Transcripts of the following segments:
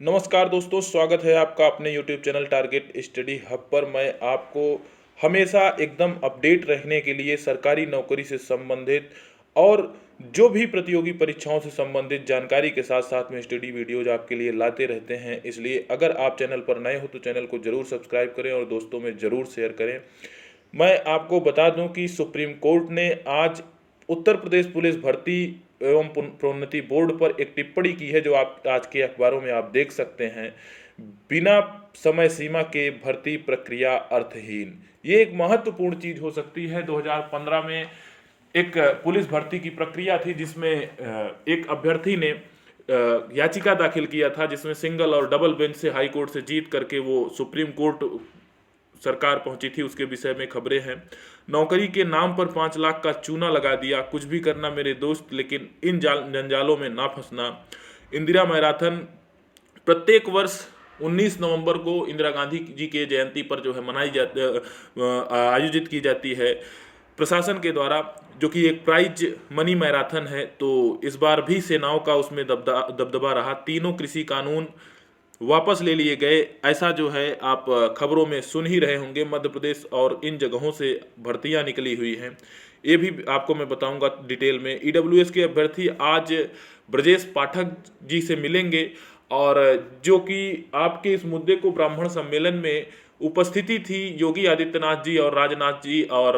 नमस्कार दोस्तों, स्वागत है आपका अपने YouTube channel target study hub पर। मैं आपको हमेशा एकदम अपडेट रहने के लिए सरकारी नौकरी से संबंधित और जो भी प्रतियोगी परीक्षाओं से संबंधित जानकारी के साथ साथ में स्टडी वीडियोज आपके लिए लाते रहते हैं। इसलिए अगर आप चैनल पर नए हो तो चैनल को जरूर सब्सक्राइब करें और दोस्तों में ज़रूर शेयर करें। मैं आपको बता दूं कि सुप्रीम कोर्ट ने आज उत्तर प्रदेश पुलिस भर्ती एवं प्रोन्नति बोर्ड पर एक टिप्पणी की है, जो आप आज के अखबारों में आप देख सकते हैं। बिना समय सीमा के भर्ती प्रक्रिया अर्थहीन। ये एक महत्वपूर्ण चीज हो सकती है। 2015 में एक पुलिस भर्ती की प्रक्रिया थी जिसमें एक अभ्यर्थी ने याचिका दाखिल किया था, जिसमें सिंगल और डबल बेंच से हाई कोर्ट से जीत करके वो सुप्रीम कोर्ट सरकार पहुंची थी। उसके विषय में खबरें हैं। नौकरी के नाम पर 5 लाख का चूना लगा दिया, कुछ भी करना मेरे दोस्त, लेकिन इन जंजालों में ना फंसना। इंदिरा मैराथन प्रत्येक वर्ष 19 नवंबर को इंदिरा गांधी जी के जयंती पर जो है आयोजित की जाती है प्रशासन के द्वारा, जो कि एक प्राइज मनी मैराथन है। तो इस बार भी सेनाओं का उसमें दबदबा रहा। तीनों कृषि कानून वापस ले लिए गए, ऐसा जो है आप खबरों में सुन ही रहे होंगे। मध्य प्रदेश और इन जगहों से भर्तियां निकली हुई हैं, ये भी आपको मैं बताऊंगा डिटेल में। ईडब्ल्यूएस के अभ्यर्थी आज ब्रजेश पाठक जी से मिलेंगे, और जो कि आपके इस मुद्दे को ब्राह्मण सम्मेलन में उपस्थिति थी योगी आदित्यनाथ जी और राजनाथ जी और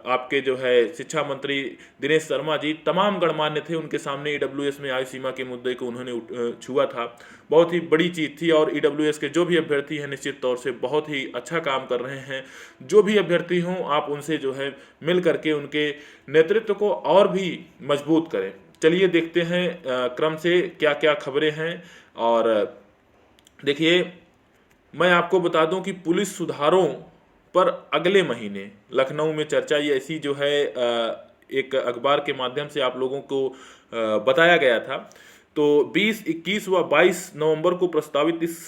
आपके जो है शिक्षा मंत्री दिनेश शर्मा जी, तमाम गणमान्य थे। उनके सामने ईडब्ल्यूएस में आयु सीमा के मुद्दे को उन्होंने छुआ था। बहुत ही बड़ी चीज़ थी, और ईडब्ल्यूएस के जो भी अभ्यर्थी हैं निश्चित तौर से बहुत ही अच्छा काम कर रहे हैं। जो भी अभ्यर्थी हों, आप उनसे जो है मिल करके उनके नेतृत्व को और भी मजबूत करें। चलिए देखते हैं क्रम से क्या क्या खबरें हैं। और देखिए, मैं आपको बता दूं कि पुलिस सुधारों पर अगले महीने लखनऊ में चर्चा, ये ऐसी जो है एक अखबार के माध्यम से आप लोगों को बताया गया था। तो 20, 21 व 22 नवंबर को प्रस्तावित इस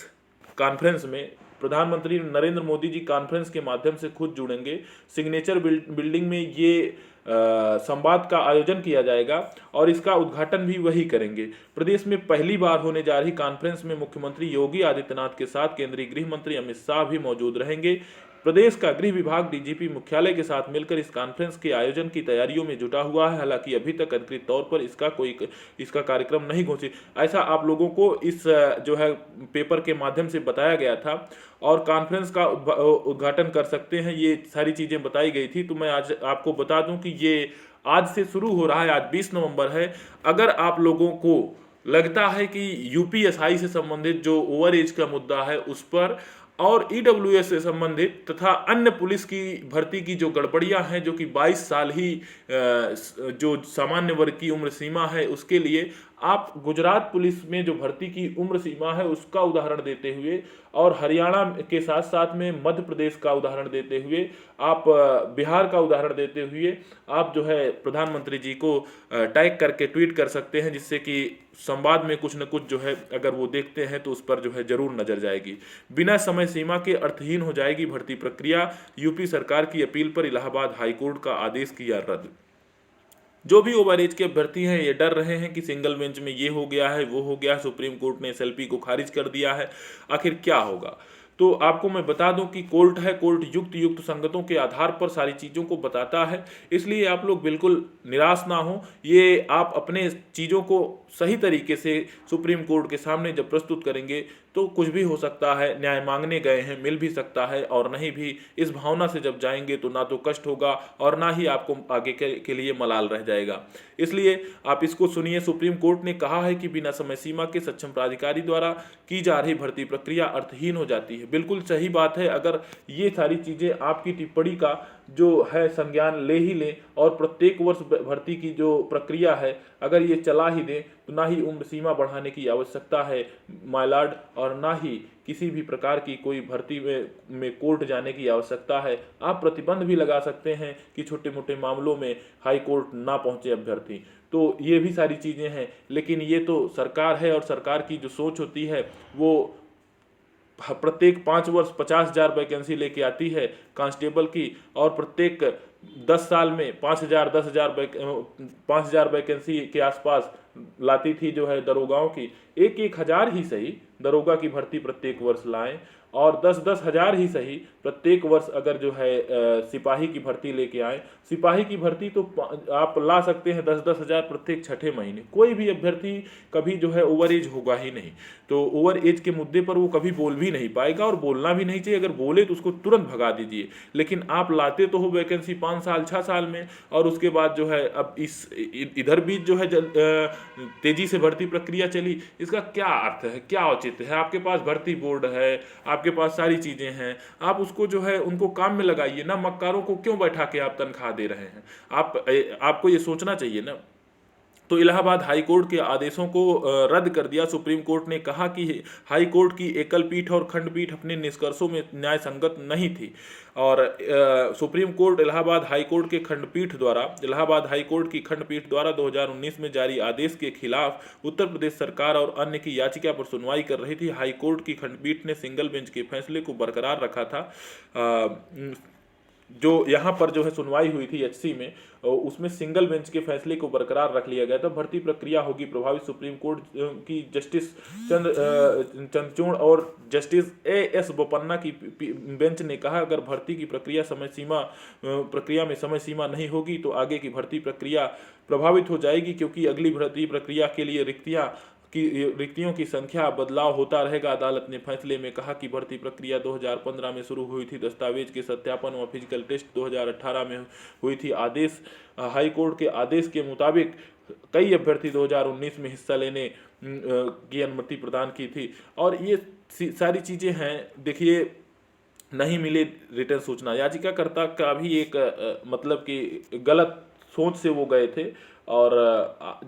कॉन्फ्रेंस में प्रधानमंत्री नरेंद्र मोदी जी कॉन्फ्रेंस के माध्यम से खुद जुड़ेंगे। सिग्नेचर बिल्डिंग में ये संवाद का आयोजन किया जाएगा और इसका उद्घाटन भी वही करेंगे। प्रदेश में पहली बार होने जा रही कॉन्फ्रेंस में मुख्यमंत्री योगी आदित्यनाथ के साथ केंद्रीय गृह मंत्री अमित शाह भी मौजूद रहेंगे। प्रदेश का गृह विभाग डीजीपी मुख्यालय के साथ मिलकर इस कॉन्फ्रेंस के आयोजन की तैयारियों में जुटा हुआ है। हालांकि अभी तक अधिकृत तौर पर इसका कार्यक्रम नहीं घोषित, ऐसा आप लोगों को इस जो है पेपर के माध्यम से बताया गया था। और कॉन्फ्रेंस का उद्घाटन कर सकते हैं, ये सारी चीज़ें बताई गई थी। तो मैं आज आपको बता दूं कि ये आज से शुरू हो रहा है। आज 20 नवंबर है। अगर आप लोगों को लगता है कि यूपीएसआई से संबंधित जो ओवर एज का मुद्दा है उस पर, और ईडब्ल्यूएस से संबंधित तथा अन्य पुलिस की भर्ती की जो गड़बड़ियां हैं, जो कि 22 साल ही जो सामान्य वर्ग की उम्र सीमा है उसके लिए, आप गुजरात पुलिस में जो भर्ती की उम्र सीमा है उसका उदाहरण देते हुए, और हरियाणा के साथ साथ में मध्य प्रदेश का उदाहरण देते हुए, आप बिहार का उदाहरण देते हुए आप जो है प्रधानमंत्री जी को टैग करके ट्वीट कर सकते हैं, जिससे कि संवाद में कुछ न कुछ जो है अगर वो देखते हैं तो उस पर जो है जरूर नजर जाएगी। बिना समय सीमा के अर्थहीन हो जाएगी भर्ती प्रक्रिया। यूपी सरकार की अपील पर इलाहाबाद हाईकोर्ट का आदेश किया रद्द। जो भी ओवर एज के अभ्यर्थी हैं ये डर रहे हैं कि सिंगल बेंच में ये हो गया है, वो हो गया, सुप्रीम कोर्ट ने एसएलपी को खारिज कर दिया है, आखिर क्या होगा। तो आपको मैं बता दूं कि कोर्ट है, कोर्ट युक्त संगतों के आधार पर सारी चीज़ों को बताता है। इसलिए आप लोग बिल्कुल निराश ना हो। ये आप अपने चीज़ों को सही तरीके से सुप्रीम कोर्ट के सामने जब प्रस्तुत करेंगे तो कुछ भी हो सकता है। न्याय मांगने गए हैं, मिल भी सकता है, और नहीं भी। इस भावना से जब जाएंगे तो ना तो कष्ट होगा और ना ही आपको आगे के लिए मलाल रह जाएगा। इसलिए आप इसको सुनिए। सुप्रीम कोर्ट ने कहा है कि बिना समय सीमा के सक्षम प्राधिकारी द्वारा की जा रही भर्ती प्रक्रिया अर्थहीन हो जाती है। बिल्कुल सही बात है। अगर ये सारी चीज़ें आपकी टिप्पणी का जो है संज्ञान ले ही लें, और प्रत्येक वर्ष भर्ती की जो प्रक्रिया है अगर ये चला ही दें, तो ना ही उम्र सीमा बढ़ाने की आवश्यकता है माय लॉर्ड, और ना ही किसी भी प्रकार की कोई भर्ती में कोर्ट जाने की आवश्यकता है। आप प्रतिबंध भी लगा सकते हैं कि छोटे मोटे मामलों में हाई कोर्ट ना पहुंचे अभ्यर्थी। तो ये भी सारी चीज़ें हैं, लेकिन ये तो सरकार है, और सरकार की जो सोच होती है वो प्रत्येक 5 वर्ष 50,000 वैकेंसी लेके आती है कांस्टेबल की, और प्रत्येक 10 साल में 5,000 10,000 5,000 वैकेंसी के आसपास लाती थी जो है दरोगाओं की, 1,000 ही सही दरोगा की भर्ती प्रत्येक वर्ष लाएं, और 10-10 हजार ही सही प्रत्येक वर्ष अगर जो है सिपाही की भर्ती लेके आए। सिपाही की भर्ती तो आप ला सकते हैं 10-10 हजार प्रत्येक छठे महीने। कोई भी अभ्यर्थी कभी जो है ओवर एज होगा ही नहीं, तो ओवर एज के मुद्दे पर वो कभी बोल भी नहीं पाएगा, और बोलना भी नहीं चाहिए। अगर बोले तो उसको तुरंत भगा दीजिए। लेकिन आप लाते तो हो वैकेंसी 5 साल 6 साल में, और उसके बाद जो है अब इधर बीच जो है तेजी से भर्ती प्रक्रिया चली। इसका क्या अर्थ है, क्या औचित्य है? आपके पास भर्ती बोर्ड है, आपके पास सारी चीजें हैं, आप उसको जो है उनको काम में लगाइए ना। मक्कारों को क्यों बैठा के आप तनख्वाह दे रहे हैं? आपको ये सोचना चाहिए ना। तो इलाहाबाद हाई कोर्ट के आदेशों को रद्द कर दिया। सुप्रीम कोर्ट ने कहा कि हाई कोर्ट की एकल पीठ और खंडपीठ अपने निष्कर्षों में न्याय संगत नहीं थी, और supreme court Allahabad high court की खंडपीठ द्वारा 2019 में जारी आदेश के खिलाफ उत्तर प्रदेश सरकार और अन्य की याचिका पर सुनवाई कर रही थी। हाई कोर्ट की खंडपीठ ने सिंगल बेंच के फैसले को बरकरार रखा था। जो यहाँ पर जो है सुनवाई हुई थी एचसी में, उसमें सिंगल बेंच के फैसले को बरकरार रख लिया गया था। भर्ती प्रक्रिया होगी प्रभावित। सुप्रीम कोर्ट की जस्टिस चंद्रचूड़ और जस्टिस एएस बोपन्ना की बेंच ने कहा, अगर भर्ती की प्रक्रिया में समय सीमा नहीं होगी तो आगे की भर्ती प्रक्रिया प्रभावित हो जाएगी, क्योंकि अगली भर्ती प्रक्रिया के लिए रिक्तियों की संख्या बदलाव होता रहेगा। अदालत ने फैसले में कहा कि भर्ती प्रक्रिया 2015 में शुरू हुई थी। दस्तावेज के सत्यापन व फिजिकल टेस्ट 2018 में हुई थी। हाई कोर्ट के आदेश के मुताबिक कई अभ्यर्थी 2019 में हिस्सा लेने की अनुमति प्रदान की थी। और ये सारी चीजें हैं। देखिए, नहीं मिले रिटर्न सूचना, याचिकाकर्ता का भी एक मतलब कि गलत सोच से वो गए थे, और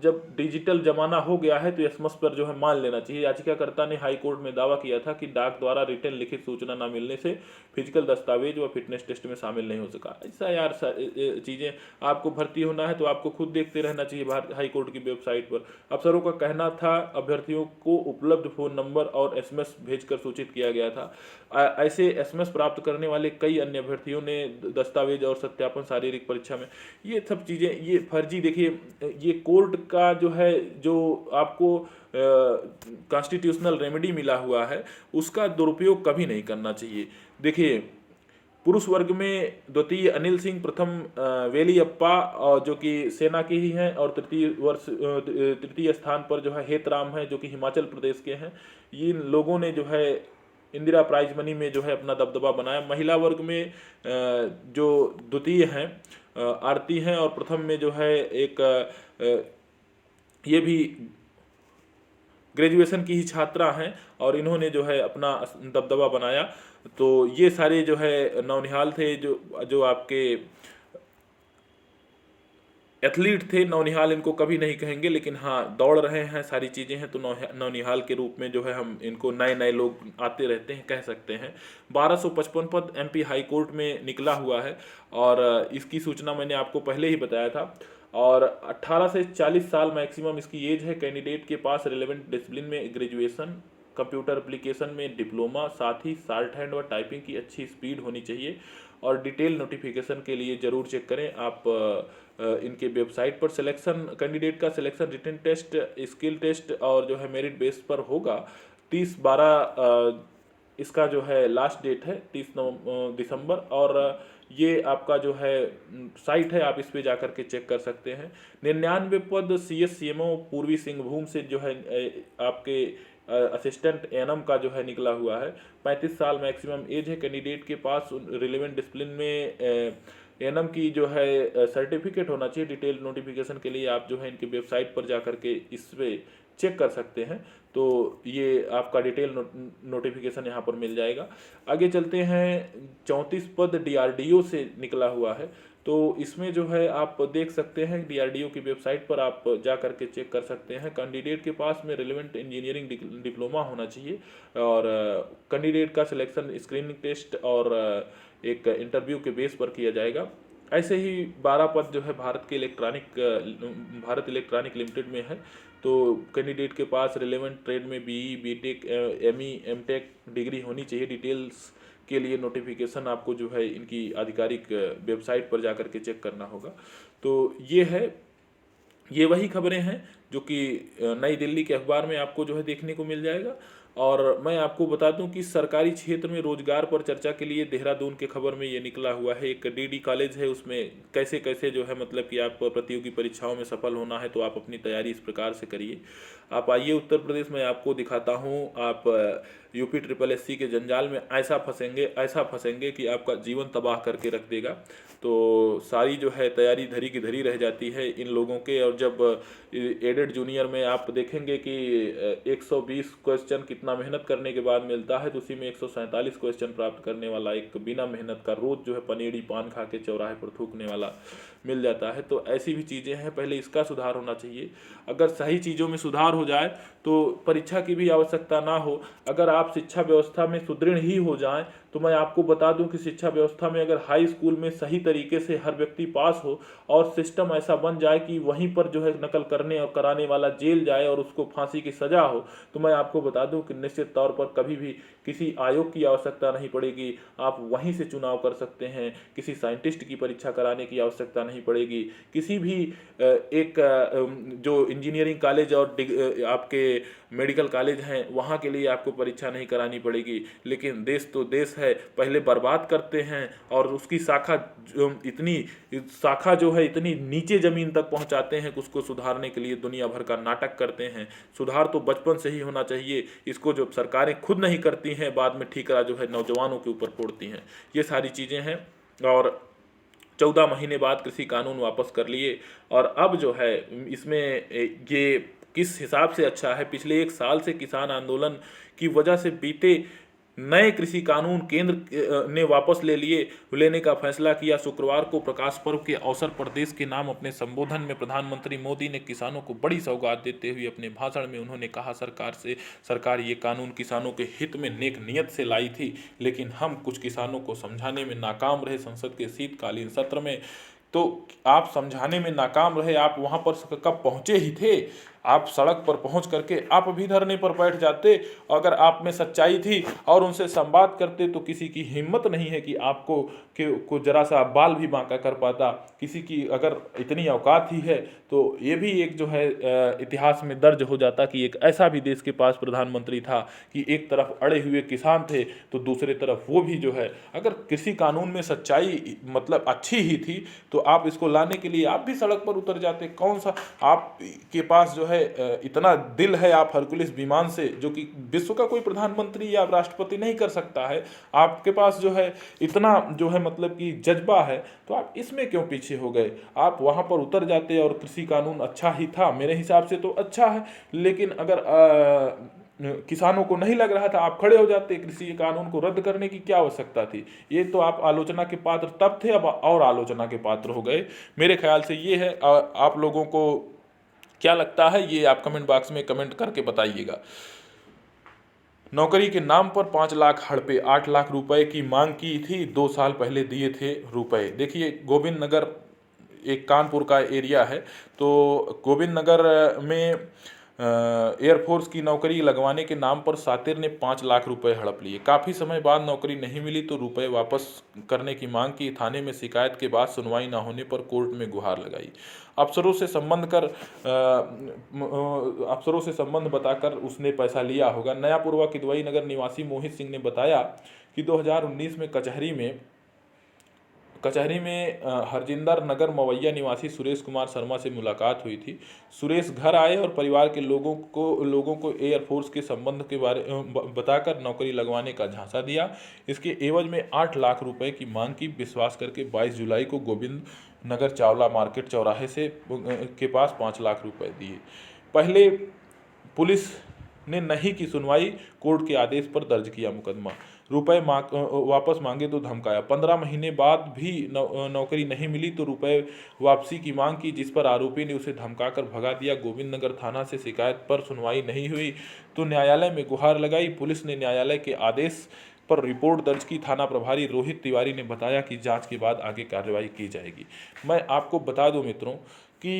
जब डिजिटल जमाना हो गया है तो एसएमएस पर जो है मान लेना चाहिए। याचिकाकर्ता ने हाई कोर्ट में दावा किया था कि डाक द्वारा रिटर्न लिखित सूचना न मिलने से फिजिकल दस्तावेज व फिटनेस टेस्ट में शामिल नहीं हो सका। ऐसा यार चीज़ें, आपको भर्ती होना है तो आपको खुद देखते रहना चाहिए हाई कोर्ट की वेबसाइट पर। अफसरों का कहना था अभ्यर्थियों को उपलब्ध फोन नंबर और एसएमएस भेजकर सूचित किया गया था। ऐसे एसएमएस प्राप्त करने वाले कई अन्य अभ्यर्थियों ने दस्तावेज और सत्यापन शारीरिक परीक्षा में, ये सब चीज़ें ये फर्जी। देखिए, ये कोर्ट का जो है, जो आपको कॉन्स्टिट्यूशनल रेमेडी मिला हुआ है, उसका दुरुपयोग कभी नहीं करना चाहिए। देखिए, पुरुष वर्ग में द्वितीय अनिल सिंह, प्रथम वेलियप्पा जो कि सेना के ही हैं, और तृतीय स्थान पर जो है हेतराम है जो कि हिमाचल प्रदेश के हैं। इन लोगों ने जो है इंदिरा प्राइज मनी में जो है अपना दबदबा बनाया। महिला वर्ग में जो द्वितीय हैं आरती हैं, और प्रथम में जो है एक ये भी ग्रेजुएशन की ही छात्रा हैं, और इन्होंने जो है अपना दबदबा बनाया। तो ये सारे जो है नौनिहाल थे, जो आपके एथलीट थे। नौनिहाल इनको कभी नहीं कहेंगे, लेकिन हाँ दौड़ रहे हैं, सारी चीज़ें हैं, तो नौनिहाल के रूप में जो है हम इनको नए लोग आते रहते हैं, कह सकते हैं। 1255 पद एमपी हाई कोर्ट में निकला हुआ है, और इसकी सूचना मैंने आपको पहले ही बताया था। और 18 से 40 साल मैक्सिमम इसकी एज है। कैंडिडेट के पास रिलेवेंट डिसिप्लिन में ग्रेजुएशन, कंप्यूटर एप्लीकेशन में डिप्लोमा, साथ ही शॉर्ट हैंड व टाइपिंग की अच्छी स्पीड होनी चाहिए। और डिटेल नोटिफिकेशन के लिए ज़रूर चेक करें आप इनके वेबसाइट पर। कैंडिडेट का selection written test, skill test और जो है मेरिट बेस पर होगा। 30/12 इसका जो है लास्ट डेट है, 30 दिसंबर। और ये आपका जो है साइट है, आप इस पे जाकर के चेक कर सकते हैं। 99 पद CSCMO पूर्वी सिंहभूम से जो है आपके असिस्टेंट एनम का जो है निकला हुआ है। 35 साल मैक्सिमम एज है। कैंडिडेट के पास रिलेवेंट डिसिप्लिन में एनम की जो है सर्टिफिकेट होना चाहिए। डिटेल नोटिफिकेशन के लिए आप जो है इनकी वेबसाइट पर जाकर के इस पे चेक कर सकते हैं। तो ये आपका डिटेल नोटिफिकेशन यहाँ पर मिल जाएगा। आगे चलते हैं। 34 पद DRDO से निकला हुआ है, तो इसमें जो है आप देख सकते हैं DRDO की वेबसाइट पर आप जा करके चेक कर सकते हैं। कैंडिडेट के पास में रिलेवेंट इंजीनियरिंग डिप्लोमा होना चाहिए, और कैंडिडेट का सिलेक्शन स्क्रीनिंग टेस्ट और एक इंटरव्यू के बेस पर किया जाएगा। ऐसे ही 12 पद जो है भारत इलेक्ट्रॉनिक लिमिटेड में है। तो कैंडिडेट के पास रिलेवेंट ट्रेड में BE, BTech, ME, MTech degree होनी चाहिए। डिटेल्स के लिए नोटिफिकेशन आपको जो है इनकी आधिकारिक वेबसाइट पर जाकर के चेक करना होगा। तो ये है, ये वही खबरें हैं जो कि नई दिल्ली के अखबार में आपको जो है देखने को मिल जाएगा। और मैं आपको बता दूं कि सरकारी क्षेत्र में रोजगार पर चर्चा के लिए देहरादून के खबर में ये निकला हुआ है, एक डीडी कॉलेज है, उसमें कैसे कैसे जो है मतलब कि आप प्रतियोगी परीक्षाओं में सफल होना है तो आप अपनी तैयारी इस प्रकार से करिए। आप आइए उत्तर प्रदेश में आपको दिखाता हूँ। आप यूपी ट्रिपल एससी के जंजाल में ऐसा फंसेंगे कि आपका जीवन तबाह करके रख देगा। तो सारी जो है तैयारी धरी की धरी रह जाती है इन लोगों के। और जब एडेड जूनियर में आप देखेंगे कि 120 क्वेश्चन कितना मेहनत करने के बाद मिलता है, तो उसी में 147 क्वेश्चन प्राप्त करने वाला एक बिना मेहनत का रोज जो है पनीरी पान खा के चौराहे पर थूकने वाला मिल जाता है। तो ऐसी भी चीज़ें हैं, पहले इसका सुधार होना चाहिए। अगर सही चीज़ों में सुधार हो जाए तो परीक्षा की भी आवश्यकता ना हो। अगर आप शिक्षा व्यवस्था में सुदृढ़ ही हो जाएं तो मैं आपको बता दूं कि शिक्षा व्यवस्था में अगर हाई स्कूल में सही तरीके से हर व्यक्ति पास हो और सिस्टम ऐसा बन जाए कि वहीं पर जो है नकल करने और कराने वाला जेल जाए और उसको फांसी की सजा हो, तो मैं आपको बता दूं कि निश्चित तौर पर कभी भी किसी आयोग की आवश्यकता नहीं पड़ेगी। आप वहीं से चुनाव कर सकते हैं, किसी साइंटिस्ट की परीक्षा कराने की आवश्यकता नहीं पड़ेगी, किसी भी एक जो इंजीनियरिंग कॉलेज और आपके मेडिकल कॉलेज हैं वहाँ के लिए आपको परीक्षा नहीं करानी पड़ेगी। लेकिन देश तो देश है, पहले बर्बाद करते हैं और उसकी शाखा जो है इतनी नीचे ज़मीन तक पहुँचाते हैं कि उसको सुधारने के लिए दुनिया भर का नाटक करते हैं। सुधार तो बचपन से ही होना चाहिए। इसको जो सरकारें खुद नहीं करती हैं, बाद में ठीकरा जो है नौजवानों के ऊपर फोड़ती हैं। ये सारी चीज़ें हैं। और 14 महीने बाद कृषि कानून वापस कर लिए। और अब जो है इसमें ये किस हिसाब से अच्छा है, पिछले 1 साल से किसान आंदोलन की वजह से बीते नए कृषि कानून केंद्र ने वापस लेने का फैसला किया। शुक्रवार को प्रकाश पर्व के अवसर पर देश के नाम अपने संबोधन में प्रधानमंत्री मोदी ने किसानों को बड़ी सौगात देते हुए अपने भाषण में उन्होंने कहा, सरकार ये कानून किसानों के हित में नेक नियत से लाई थी, लेकिन हम कुछ किसानों को समझाने में नाकाम रहे। संसद के शीतकालीन सत्र में तो आप समझाने में नाकाम रहे। आप वहाँ पर कब पहुँचे ही थे? आप सड़क पर पहुँच करके आप भी धरने पर बैठ जाते। अगर आप में सच्चाई थी और उनसे संवाद करते तो किसी की हिम्मत नहीं है कि आपको को जरा सा बाल भी बांका कर पाता। किसी की अगर इतनी औकात ही है तो ये भी एक जो है इतिहास में दर्ज हो जाता कि एक ऐसा भी देश के पास प्रधानमंत्री था कि एक तरफ अड़े हुए किसान थे तो दूसरे तरफ वो भी जो है, अगर कृषि कानून में सच्चाई मतलब अच्छी ही थी तो आप इसको लाने के लिए आप भी सड़क पर उतर जाते। कौन सा आपके पास जो है इतना दिल है, आप हरकुलिस विमान से, जो कि विश्व का कोई प्रधानमंत्री या राष्ट्रपति नहीं कर सकता है, आपके पास जो है इतना जो है मतलब कि जज्बा है, तो आप इसमें क्यों पीछे हो गए? आप वहां पर उतर जाते और कृषि कानून अच्छा ही था, मेरे हिसाब से तो अच्छा है। लेकिन अगर किसानों को नहीं लग रहा था, आप खड़े हो जाते, कृषि कानून को रद्द करने की क्या आवश्यकता थी? ये तो आप आलोचना के पात्र तब थे, अब और आलोचना के पात्र हो गए। मेरे ख्याल से ये है। आप लोगों को क्या लगता है ये आप कमेंट बॉक्स में कमेंट करके बताइएगा। नौकरी के नाम पर 5 लाख हड़पे, 8 लाख रुपए की मांग की थी, 2 साल पहले दिए थे रुपए। देखिए गोविंद नगर एक कानपुर का एरिया है, तो गोविंद नगर में एयरफोर्स की नौकरी लगवाने के नाम पर सातिर ने 5 लाख रुपए हड़प लिए। काफ़ी समय बाद नौकरी नहीं मिली तो रुपए वापस करने की मांग की। थाने में शिकायत के बाद सुनवाई ना होने पर कोर्ट में गुहार लगाई। अफसरों से संबंध बताकर उसने पैसा लिया होगा। नयापुरवा किदवई नगर निवासी मोहित सिंह ने बताया कि 2019 में कचहरी में हरजिंदर नगर मवैया निवासी सुरेश कुमार शर्मा से मुलाकात हुई थी। सुरेश घर आए और परिवार के लोगों को एयरफोर्स के संबंध के बारे बताकर नौकरी लगवाने का झांसा दिया। इसके एवज में 8 लाख रुपए की मांग की। विश्वास करके 22 जुलाई को गोविंद नगर चावला मार्केट चौराहे के पास 5 लाख रुपए दिए। पहले पुलिस ने नहीं की सुनवाई, कोर्ट के आदेश पर दर्ज किया मुकदमा। रुपए वापस मांगे तो धमकाया। 15 महीने बाद भी नौकरी नहीं मिली तो रुपए वापसी की मांग की, जिस पर आरोपी ने उसे धमकाकर भगा दिया। गोविंद नगर थाना से शिकायत पर सुनवाई नहीं हुई तो न्यायालय में गुहार लगाई। पुलिस ने न्यायालय के आदेश पर रिपोर्ट दर्ज की। थाना प्रभारी रोहित तिवारी ने बताया कि जांच के बाद आगे कार्रवाई की जाएगी। मैं आपको बता दूं मित्रों कि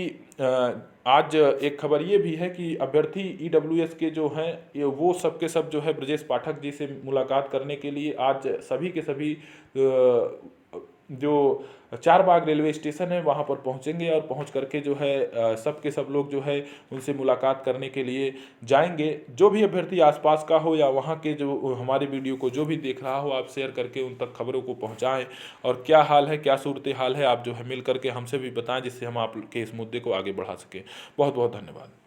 आज एक खबर ये भी है कि अभ्यर्थी ईडब्ल्यूएस के जो हैं वो सब के सब जो है ब्रजेश पाठक जी से मुलाकात करने के लिए आज सभी के सभी जो चारबाग रेलवे स्टेशन है वहाँ पर पहुँचेंगे और पहुँच करके जो है सब के सब लोग जो है उनसे मुलाकात करने के लिए जाएंगे। जो भी अभ्यर्थी आसपास का हो या वहाँ के जो हमारे वीडियो को जो भी देख रहा हो, आप शेयर करके उन तक खबरों को पहुँचाएँ। और क्या हाल है, क्या सूरत हाल है, आप जो है मिल करके हमसे भी बताएं, जिससे हम आपके इस मुद्दे को आगे बढ़ा सकें। बहुत बहुत धन्यवाद।